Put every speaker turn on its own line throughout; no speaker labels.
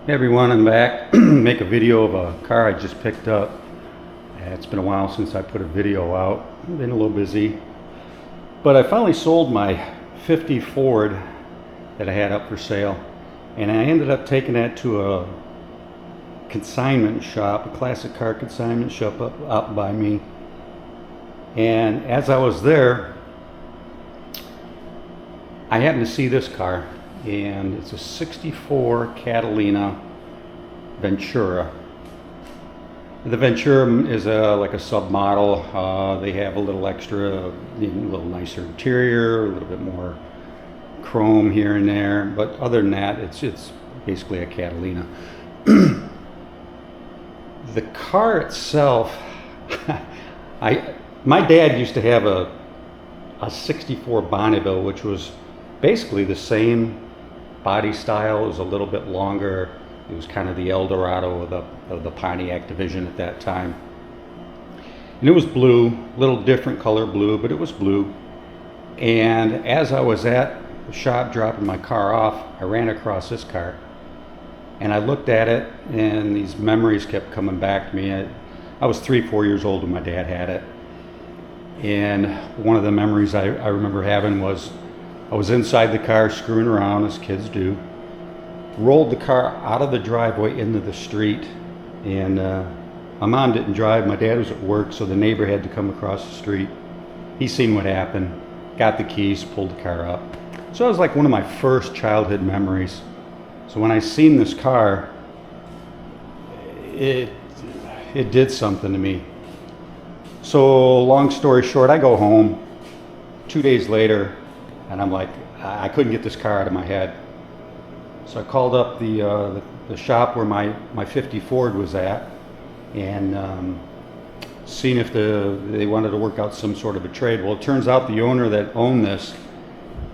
Hey everyone, I'm back. Make a video of a car I just picked up. It's been a while since I put a video out. I've been a little busy. But I finally sold my 50 Ford that I had up for sale. And I ended up taking that to a consignment shop, a classic car consignment shop up by me. And as I was there, I happened to see this car. And it's a 64 Catalina Ventura. The Ventura is like a submodel. They have a little extra, a little nicer interior, a little bit more chrome here and there. But other than that, it's basically a Catalina. The car itself, my dad used to have a 64 Bonneville, which was basically the same body style. It was a little bit longer. It was kind of the Eldorado of the Pontiac division at that time. And it was blue, a little different color blue, but it was blue. And as I was at the shop dropping my car off, I ran across this car. And I looked at it, and these memories kept coming back to me. I was 3-4 years old when my dad had it. And one of the memories I remember having was I was inside the car screwing around, as kids do. Rolled the car out of the driveway into the street, and my mom didn't drive. My dad was at work, so the neighbor had to come across the street. He seen what happened, got the keys, pulled the car up. So it was like one of my first childhood memories. So when I seen this car, it did something to me. So long story short, I go home 2 days later, and I'm like, I couldn't get this car out of my head. So I called up the shop where my 50 Ford was at, and seen if they wanted to work out some sort of a trade. Well, it turns out the owner that owned this,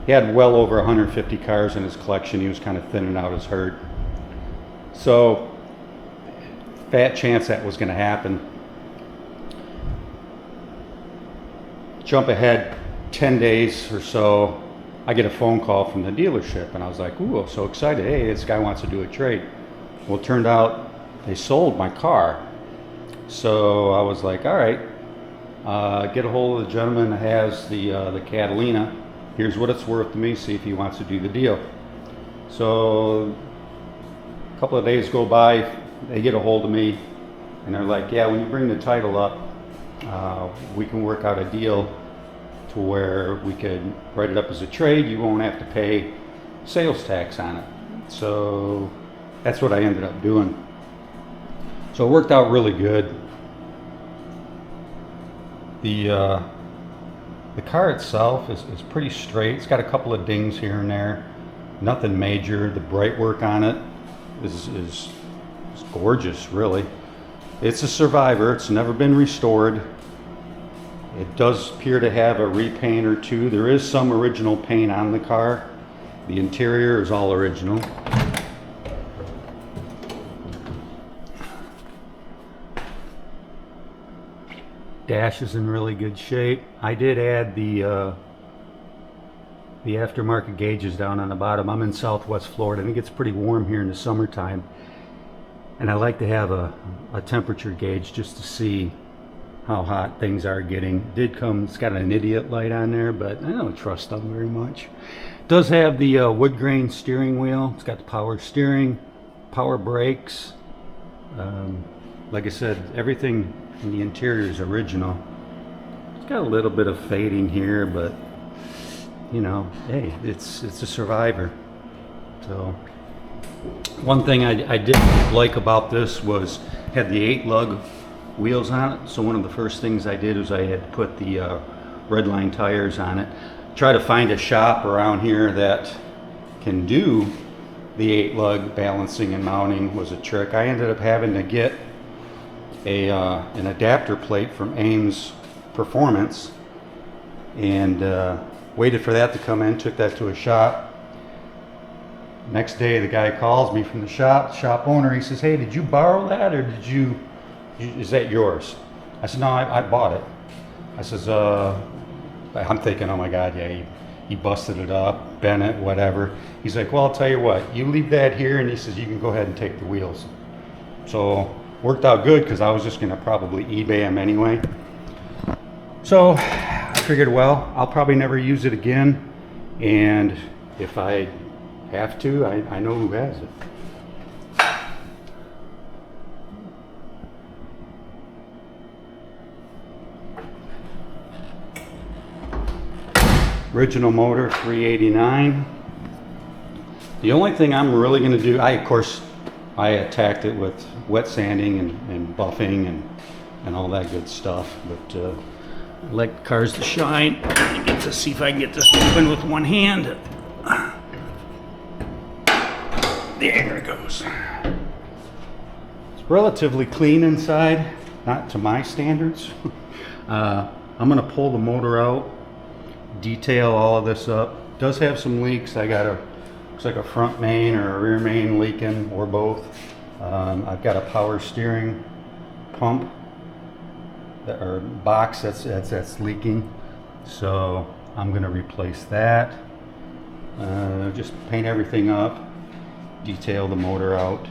he had well over 150 cars in his collection. He was kind of thinning out his herd. So, fat chance that was going to happen. Jump ahead 10 days or so, I get a phone call from the dealership, and I was like, ooh, I'm so excited. Hey, this guy wants to do a trade. Well, it turned out they sold my car. So I was like, all right, get a hold of the gentleman that has the Catalina. Here's what it's worth to me, see if he wants to do the deal. So a couple of days go by, they get a hold of me, and they're like, yeah, when you bring the title up, we can work out a deal to where we could write it up as a trade. You won't have to pay sales tax on it. So that's what I ended up doing. So it worked out really good. The car itself is pretty straight. It's got a couple of dings here and there. Nothing major. The bright work on it is gorgeous, really. It's a survivor. It's never been restored. It does appear to have a repaint or two. There is some original paint on the car. The interior is all original. Dash is in really good shape. I did add the aftermarket gauges down on the bottom. I'm in Southwest Florida, and it gets pretty warm here in the summertime. And I like to have a temperature gauge just to see how hot things are getting. It's got an idiot light on there, but I don't trust them very much. It does have the wood grain steering wheel. It's got the power steering, power brakes. Like I said, everything in the interior is original. It's got a little bit of fading here, but you know, hey, it's a survivor. So one thing I did like about this was had the 8-lug wheels on it. So one of the first things I did was I had to put the Redline tires on it. Try to find a shop around here that can do the 8-lug balancing and mounting was a trick. I ended up having to get an adapter plate from Ames Performance, and waited for that to come in. Took that to a shop. Next day, the guy calls me from the shop owner. He says, hey, did you borrow that, or is that yours? I said, no, I bought it. I says, I'm thinking, oh my God, yeah, he busted it up, bent it, whatever. He's like, well, I'll tell you what, you leave that here, and he says, you can go ahead and take the wheels. So worked out good because I was just gonna probably eBay them anyway. So I figured, well, I'll probably never use it again, and if I have to, I know who has it. Original motor, 389. The only thing I'm really going to do, of course, I attacked it with wet sanding and buffing and all that good stuff. But I like cars to shine. I get to see if I can get this open with one hand. There it goes. It's relatively clean inside, not to my standards. I'm going to pull the motor out, detail all of this up. It does have some leaks. I got looks like a front main or a rear main leaking, or both. I've got a power steering pump or box that's leaking, so I'm going to replace that. Just paint everything up, detail the motor out.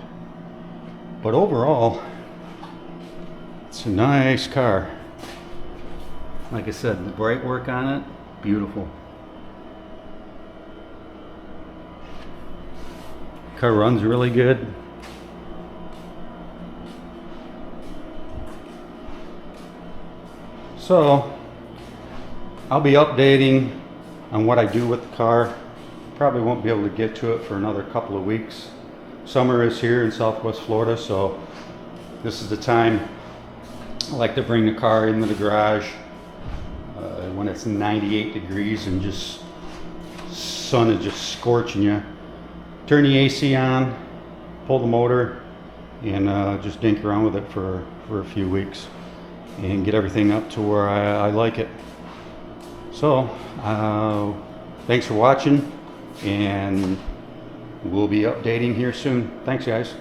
But overall, it's a nice car. Like I said, the bright work on it, beautiful. Car runs really good. So I'll be updating on what I do with the car. Probably won't be able to get to it for another couple of weeks. Summer is here in Southwest Florida, so this is the time I like to bring the car into the garage when it's 98 degrees and just sun is just scorching you. Turn the AC on, pull the motor, and just dink around with it for a few weeks and get everything up to where I like it. So thanks for watching, and we'll be updating here soon. Thanks, guys.